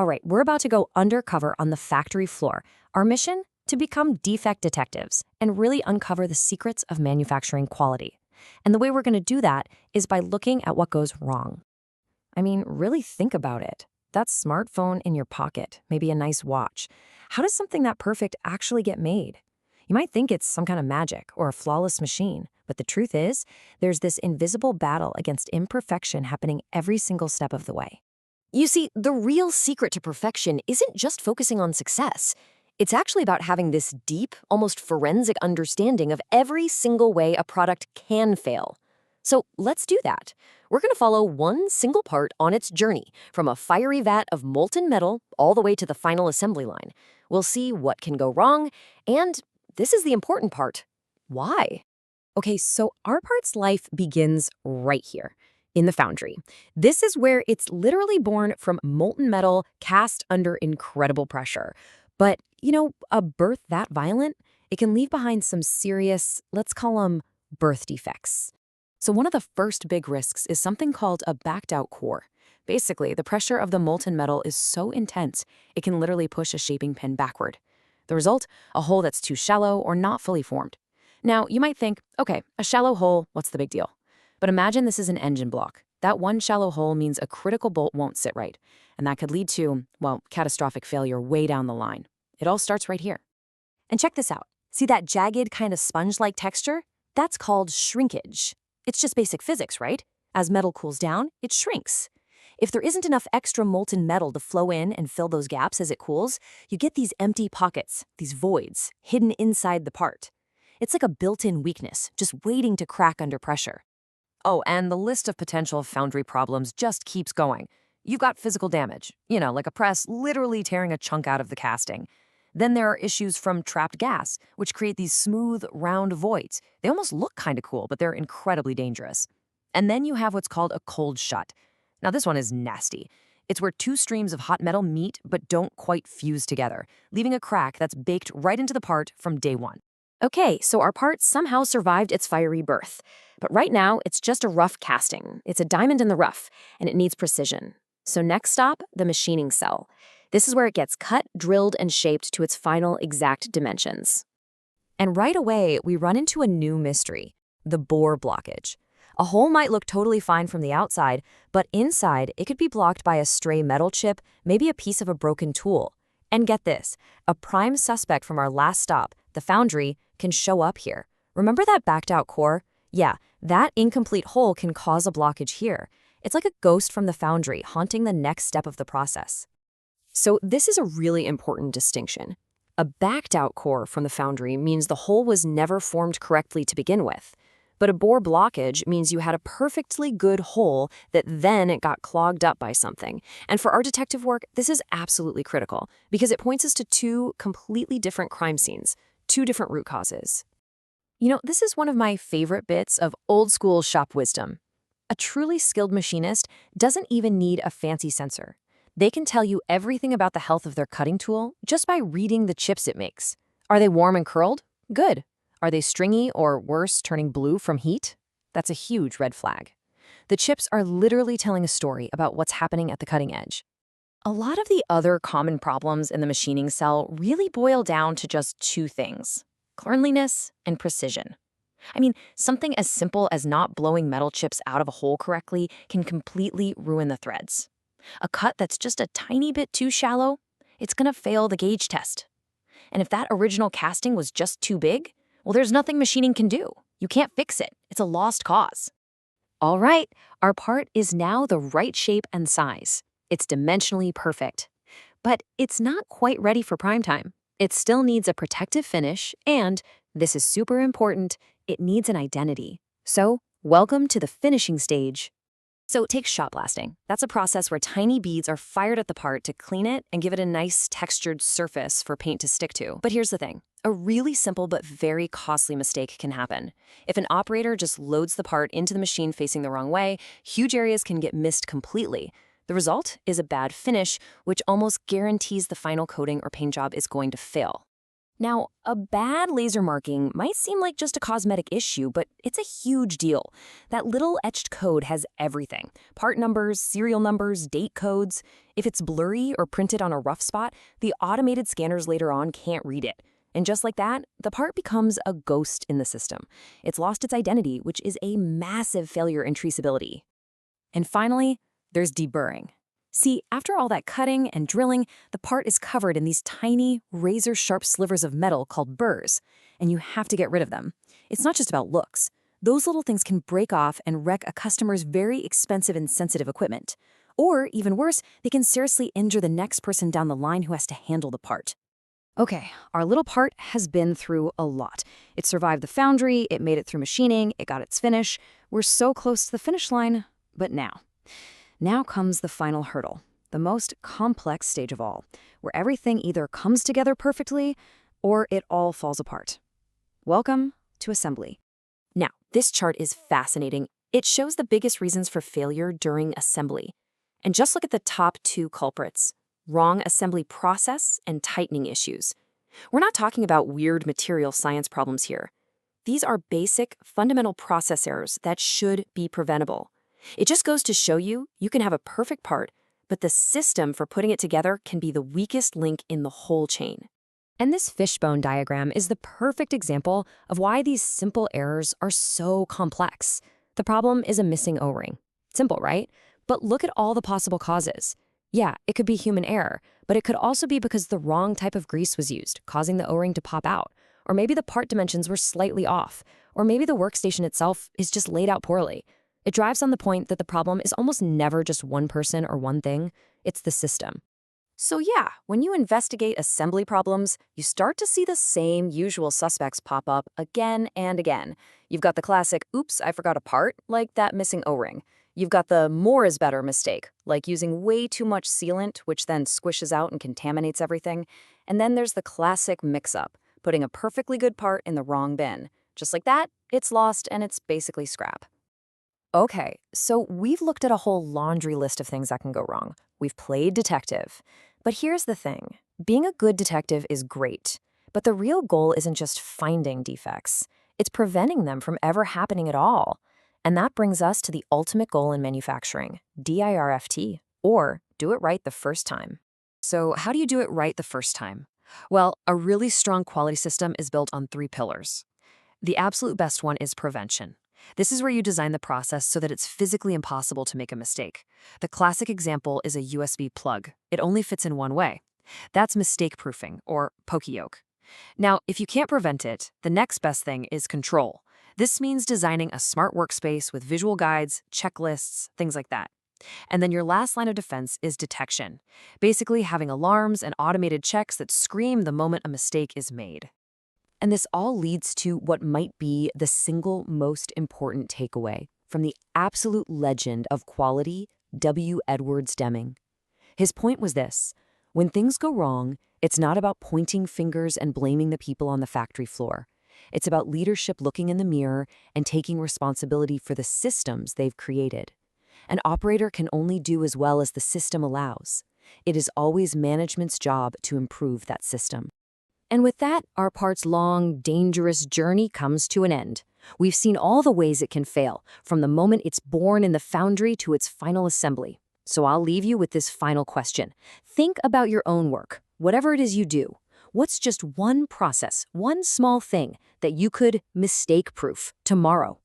All right, we're about to go undercover on the factory floor. Our mission? To become defect detectives and really uncover the secrets of manufacturing quality. And the way we're going to do that is by looking at what goes wrong. I mean, really think about it. That smartphone in your pocket, maybe a nice watch. How does something that perfect actually get made? You might think it's some kind of magic or a flawless machine, but the truth is, there's this invisible battle against imperfection happening every single step of the way. You see, the real secret to perfection isn't just focusing on success. It's actually about having this deep, almost forensic understanding of every single way a product can fail. So let's do that. We're going to follow one single part on its journey, from a fiery vat of molten metal all the way to the final assembly line. We'll see what can go wrong, and this is the important part. Why? Okay, so our part's life begins right here, in the foundry. This is where it's literally born from molten metal cast under incredible pressure. But, a birth that violent, it can leave behind some serious, let's call them birth defects. So one of the first big risks is something called a backed-out core. Basically, the pressure of the molten metal is so intense, it can literally push a shaping pin backward. The result? A hole that's too shallow or not fully formed. Now, you might think, okay, a shallow hole, what's the big deal? But imagine this is an engine block. That one shallow hole means a critical bolt won't sit right, and that could lead to, catastrophic failure way down the line. It all starts right here. And check this out. See that jagged kind of sponge-like texture? That's called shrinkage. It's just basic physics, right? As metal cools down, it shrinks. If there isn't enough extra molten metal to flow in and fill those gaps as it cools, you get these empty pockets, these voids, hidden inside the part. It's like a built-in weakness, just waiting to crack under pressure. Oh, and the list of potential foundry problems just keeps going. You've got physical damage, like a press literally tearing a chunk out of the casting. Then there are issues from trapped gas, which create these smooth, round voids. They almost look kind of cool, but they're incredibly dangerous. And then you have what's called a cold shut. Now this one is nasty. It's where two streams of hot metal meet but don't quite fuse together, leaving a crack that's baked right into the part from day one. Okay, so our part somehow survived its fiery birth. But right now, it's just a rough casting. It's a diamond in the rough, and it needs precision. So next stop, the machining cell. This is where it gets cut, drilled, and shaped to its final exact dimensions. And right away, we run into a new mystery, the bore blockage. A hole might look totally fine from the outside, but inside, it could be blocked by a stray metal chip, maybe a piece of a broken tool. And get this, a prime suspect from our last stop, the foundry, can show up here. Remember that backed-out core? Yeah, that incomplete hole can cause a blockage here. It's like a ghost from the foundry haunting the next step of the process. So this is a really important distinction. A backed-out core from the foundry means the hole was never formed correctly to begin with. But a bore blockage means you had a perfectly good hole that then it got clogged up by something. And for our detective work, this is absolutely critical because it points us to two completely different crime scenes, two different root causes. This is one of my favorite bits of old-school shop wisdom. A truly skilled machinist doesn't even need a fancy sensor. They can tell you everything about the health of their cutting tool just by reading the chips it makes. Are they warm and curled? Good. Are they stringy or, worse, turning blue from heat? That's a huge red flag. The chips are literally telling a story about what's happening at the cutting edge. A lot of the other common problems in the machining cell really boil down to just two things: cleanliness and precision. I mean, something as simple as not blowing metal chips out of a hole correctly can completely ruin the threads. A cut that's just a tiny bit too shallow, it's going to fail the gauge test. And if that original casting was just too big, well, there's nothing machining can do. You can't fix it. It's a lost cause. All right, our part is now the right shape and size. It's dimensionally perfect. But it's not quite ready for prime time. It still needs a protective finish, and, this is super important, it needs an identity. So, welcome to the finishing stage. So take shot blasting. That's a process where tiny beads are fired at the part to clean it and give it a nice textured surface for paint to stick to. But here's the thing. A really simple but very costly mistake can happen. If an operator just loads the part into the machine facing the wrong way, huge areas can get missed completely. The result is a bad finish, which almost guarantees the final coating or paint job is going to fail. Now, a bad laser marking might seem like just a cosmetic issue, but it's a huge deal. That little etched code has everything: part numbers, serial numbers, date codes. If it's blurry or printed on a rough spot, the automated scanners later on can't read it. And just like that, the part becomes a ghost in the system. It's lost its identity, which is a massive failure in traceability. And finally, there's deburring. See, after all that cutting and drilling, the part is covered in these tiny, razor-sharp slivers of metal called burrs, and you have to get rid of them. It's not just about looks. Those little things can break off and wreck a customer's very expensive and sensitive equipment. Or, even worse, they can seriously injure the next person down the line who has to handle the part. Okay, our little part has been through a lot. It survived the foundry, it made it through machining, it got its finish. We're so close to the finish line, but Now comes the final hurdle, the most complex stage of all, where everything either comes together perfectly or it all falls apart. Welcome to assembly. Now, this chart is fascinating. It shows the biggest reasons for failure during assembly. And just look at the top two culprits: wrong assembly process and tightening issues. We're not talking about weird material science problems here. These are basic, fundamental process errors that should be preventable. It just goes to show you can have a perfect part, but the system for putting it together can be the weakest link in the whole chain. And this fishbone diagram is the perfect example of why these simple errors are so complex. The problem is a missing O-ring. Simple, right? But look at all the possible causes. Yeah, it could be human error, but it could also be because the wrong type of grease was used, causing the O-ring to pop out. Or maybe the part dimensions were slightly off. Or maybe the workstation itself is just laid out poorly. It drives on the point that the problem is almost never just one person or one thing, it's the system. So yeah, when you investigate assembly problems, you start to see the same usual suspects pop up again and again. You've got the classic, oops, I forgot a part, like that missing O-ring. You've got the more is better mistake, like using way too much sealant, which then squishes out and contaminates everything. And then there's the classic mix-up, putting a perfectly good part in the wrong bin. Just like that, it's lost and it's basically scrap. Okay, so we've looked at a whole laundry list of things that can go wrong. We've played detective. But here's the thing. Being a good detective is great, but the real goal isn't just finding defects. It's preventing them from ever happening at all. And that brings us to the ultimate goal in manufacturing, DIRFT, or do it right the first time. So how do you do it right the first time? Well, a really strong quality system is built on 3 pillars. The absolute best one is prevention. This is where you design the process so that it's physically impossible to make a mistake. The classic example is a USB plug. It only fits in one way. That's mistake proofing, or poka-yoke. Now, if you can't prevent it, the next best thing is control. This means designing a smart workspace with visual guides, checklists, things like that. And then your last line of defense is detection, basically having alarms and automated checks that scream the moment a mistake is made. And this all leads to what might be the single most important takeaway from the absolute legend of quality, W. Edwards Deming. His point was this: when things go wrong, it's not about pointing fingers and blaming the people on the factory floor. It's about leadership looking in the mirror and taking responsibility for the systems they've created. An operator can only do as well as the system allows. It is always management's job to improve that system. And with that, our part's long, dangerous journey comes to an end. We've seen all the ways it can fail, from the moment it's born in the foundry to its final assembly. So I'll leave you with this final question. Think about your own work, whatever it is you do. What's just one process, one small thing that you could mistake-proof tomorrow?